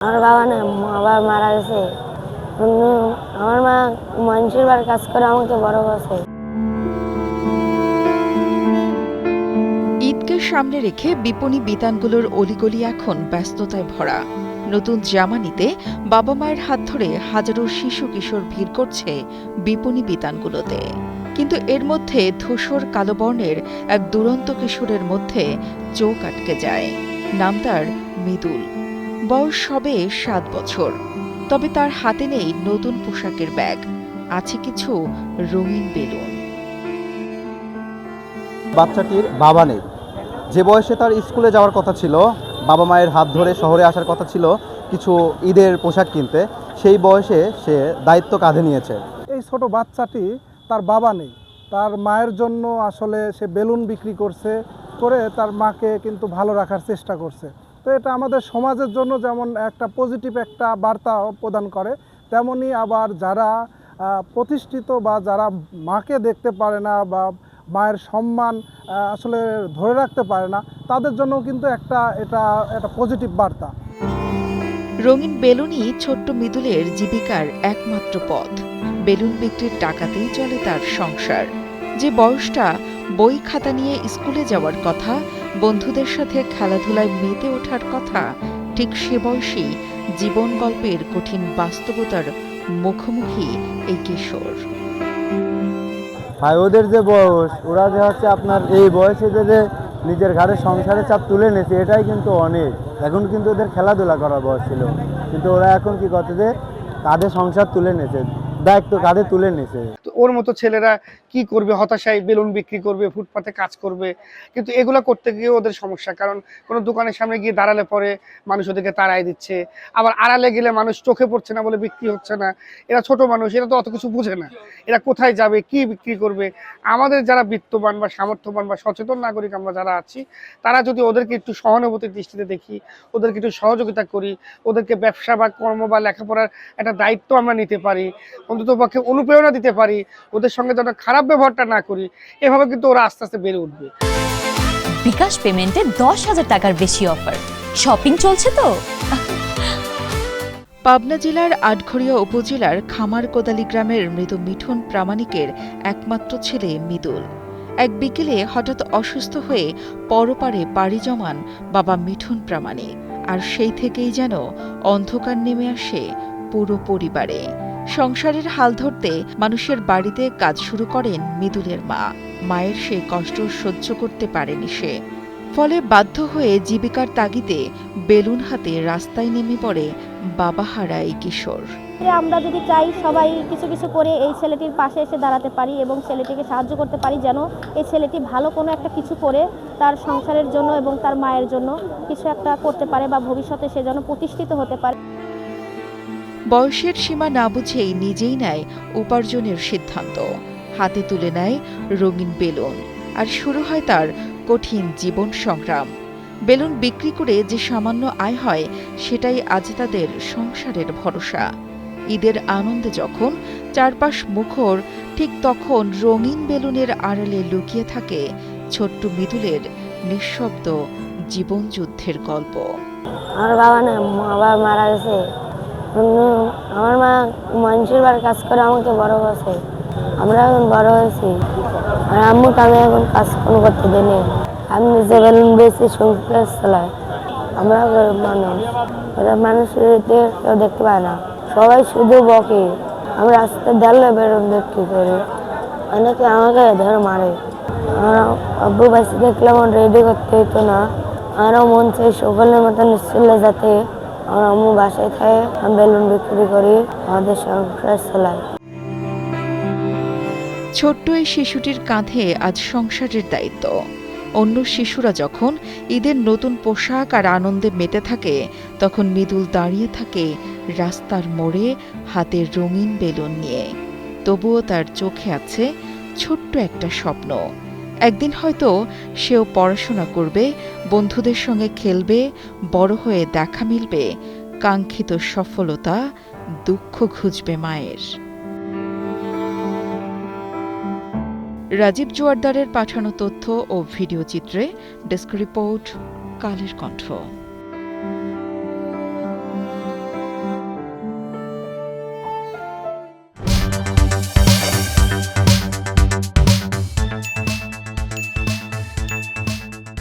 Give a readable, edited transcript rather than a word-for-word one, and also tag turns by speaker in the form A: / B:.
A: আমার বাবা না, বাবা মারা গেছে। আমার মা মানুষের বাড়ির কাজ করে আমাকে বড় করছে।
B: ঈদকে সামনে রেখে বিপণী বিতানগুলোর অলিগলি এখন ব্যস্ততায় ভরা। নতুন জামা নিতে বাবা মায়ের হাত ধরে হাজারো শিশু কিশোর ভিড় করছে বিপণী বিতানগুলোতে। কিন্তু এর মধ্যে ধূসর কালো বর্ণের এক দুরন্ত কিশোরের মধ্যে চোখ আটকে যায়। নাম তার মৃদুল, বয়স সবে 7 বছর। তবে তার হাতে নেই নতুন পোশাকের ব্যাগ, আছে কিছু রঙিন বেলুন।
C: বাচ্চাটির বাবা নেই। যে বয়সে তার স্কুলে যাওয়ার কথা ছিল, বাবা মায়ের হাত ধরে শহরে আসার কথা ছিল কিছু ঈদের পোশাক কিনতে, সেই বয়সে সে দায়িত্ব কাঁধে নিয়েছে।
D: এই ছোট বাচ্চাটি তার বাবা নেই, তার মায়ের জন্য আসলে সে বেলুন বিক্রি করে তার মাকে কিন্তু ভালো রাখার চেষ্টা করছে। তো এটা আমাদের সমাজের জন্য যেমন একটা পজিটিভ একটা বার্তা প্রদান করে, তেমনি আবার যারা প্রতিষ্ঠিত বা যারা মাকে দেখতে পারে না বা মায়ের সম্মান আসলে ধরে রাখতে পারে না, তাদের জন্য কিন্তু এটা পজিটিভ বার্তা।
B: রঙিন বেলুনই ছোট্ট মৃদুলের জীবিকার একমাত্র পথ। বেলুন বিক্রির টাকাতেই চলে তার সংসার। যে বয়সটা বই খাতা নিয়ে স্কুলে যাওয়ার কথা, বন্ধুদের সাথে খেলাধুলায় মেতে ওঠার কথা, ঠিক সে বয়সেই জীবন গল্পের কঠিন বাস্তবতার মুখোমুখি এই কিশোর।
C: ওদের যে বয়স, ওরা যে হচ্ছে আপনার এই বয়সে যে নিজের ঘাড়ে সংসারের চাপ তুলে নিয়েছে, এটাই কিন্তু অনেক। এখন কিন্তু ওদের খেলাধুলা করার বয়স ছিল, কিন্তু ওরা এখন কি করতে যে কাঁধে সংসার তুলে নিয়েছে, দায়িত্ব কাঁধে তুলে নিয়েছে।
E: তো ওর মতো ছেলেরা কি করবে? হতাশায় বেলুন বিক্রি করবে, ফুটপাতে কাজ করবে। কিন্তু এগুলো করতে গিয়ে ওদের সমস্যা, কারণ কোনো দোকানের সামনে গিয়ে দাঁড়ালে পরে মানুষ ওদেরকে তাড়াই দিচ্ছে, আবার আড়ালে গেলে মানুষ চোখে পড়ছে না বলে বিক্রি হচ্ছে না। এরা ছোট মানুষ, এরা তো অত কিছু বুঝে না, এরা কোথায় যাবে, কি বিক্রি করবে। আমাদের যারা বিত্তবান বা সামর্থ্যবান বা সচেতন নাগরিক আমরা যারা আছি, তারা যদি ওদেরকে একটু সহানুভূতির দৃষ্টিতে দেখি, ওদেরকে একটু সহযোগিতা করি, ওদেরকে ব্যবসা বা কর্ম বা লেখাপড়ার একটা দায়িত্ব আমরা নিতে পারি, অন্তত পক্ষে অনুপ্রেরণা দিতে পারি, ওদের সঙ্গে যেন খারাপ ব্যবহারটা না করি, এভাবে কিন্তু ওরা আস্তে আস্তে বেড়ে উঠবে।
F: বিকাশ পেমেন্টে 10,000 টাকার বেশি অফার। শপিং চলছে তো।
B: পাবনা জেলার আটঘরিয়া উপজেলার খামারকোদালি গ্রামের মৃত মিঠুন প্রামাণিকের একমাত্র ছেলে মৃদুল। এক বিকেলে হঠাৎ অসুস্থ হয়ে পরপারে পাড়ি জমান বাবা মিঠুন প্রামাণিক। আর সেই থেকেই যেন অন্ধকার নেমে আসে পুরো পরিবারে। সংসারের হাল ধরতে মানুষের বাড়িতে কাজ শুরু করেন মৃদুলের মা। মায়ের সেই কষ্ট সহ্য করতে পারেনি সে, ফলে বাধ্য হয়ে জীবিকার তাগিদে বেলুন হাতে রাস্তায় নেমে পড়ে বাবাহারা এই কিশোর।
G: আমরা যদি চাই সবাই কিছু কিছু করে এই ছেলেটির পাশে এসে দাঁড়াতে পারি এবং ছেলেটিকে সাহায্য করতে পারি, যেন এই ছেলেটি ভালো কোনো একটা কিছু করে তার সংসারের জন্য এবং তার মায়ের জন্য কিছু একটা করতে পারে বা ভবিষ্যতে সে যেন প্রতিষ্ঠিত হতে পারে।
B: বয়সের সীমা না বুঝেই নিজেই নেয় উপার্জনের সিদ্ধান্ত। হাতে তুলে নেয় রঙিন বেলুন, আর শুরু হয় তার কঠিন জীবন সংগ্রাম। বেলুন বিক্রি করে যে সামান্য আয় হয়, সেটাই আজ তাদের সংসারের ভরসা। ঈদের আনন্দে যখন চারপাশ মুখর, ঠিক তখন রঙিন বেলুনের আড়ালে লুকিয়ে থাকে ছোট্ট মৃদুলের নিঃশব্দ জীবনযুদ্ধের গল্প।
A: আমার বাবা না, বাবা মারা গেছে। আমার মা মানুষের বাড়ির কাজ করে আমাকে বড় করছে। আমরা এখন বড় হয়েছি, আর আম্মুকে আমি এখন কাজ কোনো করতে দিইনি। আমি নিজে বেলুন বেশি সংসার চালাই। আমরা গরিব মানুষ, ওরা মানুষের কেউ দেখতে পায় না, সবাই শুধু বকে। আমি রাস্তায় দাঁড়ালে বেলুন বিক্রি করি, অনেকে আমাকে ধরে মারে। আমার আব্বু বাসি দেখলে আমার রেডি করতে হতো না। আমারও মন চাই সকলের মতন স্কুলে যেতে। আমার আম্মু বাসায় থাকে, আমি বেলুন বিক্রি করি, আমাদের সংসার চালাই।
B: ছোট্ট এই শিশুটির কাঁধে আজ সংসারের দায়িত্ব। অন্য শিশুরা যখন ঈদের নতুন পোশাক আর আনন্দে মেতে থাকে, তখন মৃদুল দাঁড়িয়ে থাকে রাস্তার মোড়ে হাতে রঙিন বেলুন নিয়ে। তবুও তার চোখে আছে ছোট্ট একটা স্বপ্ন। একদিন হয়তো সেও পড়াশোনা করবে, বন্ধুদের সঙ্গে খেলবে, বড় হয়ে দেখা মিলবে, কাঙ্ক্ষিত সফলতা, দুঃখ ঘুচবে মায়ের। রাজীব জোয়ারদারের পাঠানো তথ্য ও ভিডিও চিত্রে ডেস্ক রিপোর্ট, কালের কণ্ঠ।